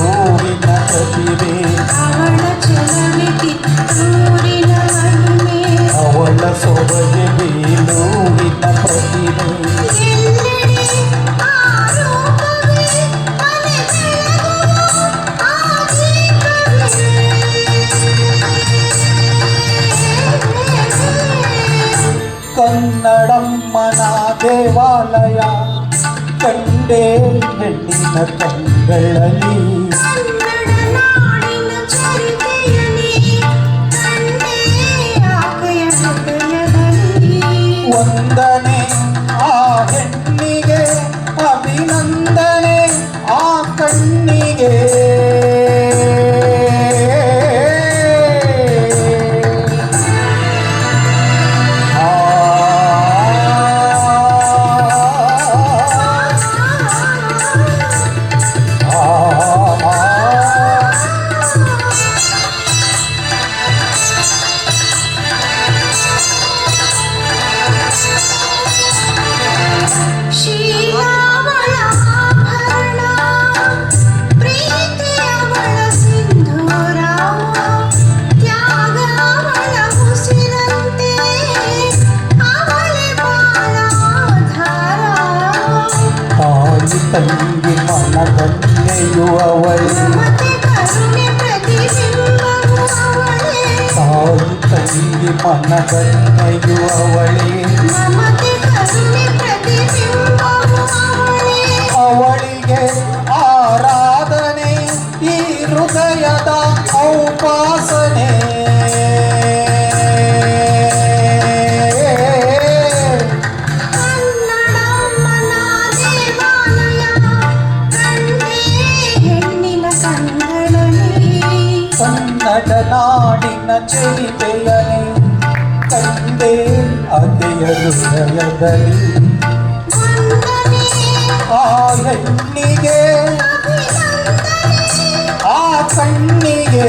ಕಿತ್ತೂರಿನ ಪ್ರತಿಭೆ ಅವಳ ಚೆಲುವೆ ಕಿತ್ತೂರಿನ ಮಹಿಮೆ ಅವಳ ಸೊಬಗೆ ಬೇಲೂರಿನ ಪ್ರತಿಭೆ ಎಲ್ಲೆಡೆ ಆ ರೂಪವೇ ಮನೆ ಬೆಳಗುವ ಆ ದೀಪವೇ. ಕನ್ನಡಮ್ಮನ ದೇವಾಲಯ ಕಂಡೇ ಹೆಣ್ಣಿನ ಕಂಗಳಲ್ಲಿ ಕನ್ನಡ ನಾಡಿನ ಚರಿತೆಯಲಿ ಕಂಡೇ ಆಕೆಯ ಹೃದಯದಲ್ಲಿ ವಂದನೆ ಆ ಹೆಣ್ಣಿಗೆ ಅಭಿನಂದನೆ ಆ ಕಣ್ಣಿಗೆ ಶೀಲಾವಳ ಆಭರಣ ಪ್ರೀತಿಯವಳ ಸಿಂಧೂರ ತ್ಯಾಗವಳ ಉಸಿರಂತೆ ಅವಳೆ ಬಾಲಾಧಾರ ತಾಯಿ ತಂಗಿ ಮನಗನ್ನೆಯುವವಳೆ ಮಮತೆ ಕರುಣೆ ಪ್ರತಿಬಿಂಬವು ಅವಳೇ ತಾಯಿ ತಂಗಿ ಮನಗನ್ನೆಯುವವಳೆ ಮಮತೆ ಕರುಣೆ ಪ್ರತಿಬಿಂಬವು ಅವಳೇ ಅವಳಿಗೆ ಆರಾಧನೆ ಈ ಹೃದಯದ ಔಪಾಸನೆ ಕನ್ನಡಮ್ಮನ ದೇವಾಲಯ ಕಂಡೇ ಹೆಣ್ಣಿನ ಕಂಗಳಲ್ಲಿ ಕನ್ನಡ ನಾಡಿನ ಚರಿತೆಯನೆ ಕಂಡೇ ಅಗೆಯ ಹೃದಯದಲ್ಲಿ ವಂದನೆ ಆ ಹೆಣ್ಣಿಗೆ ಅಭಿನಂದನೆ ಆ ಕಣ್ಣಿಗೆ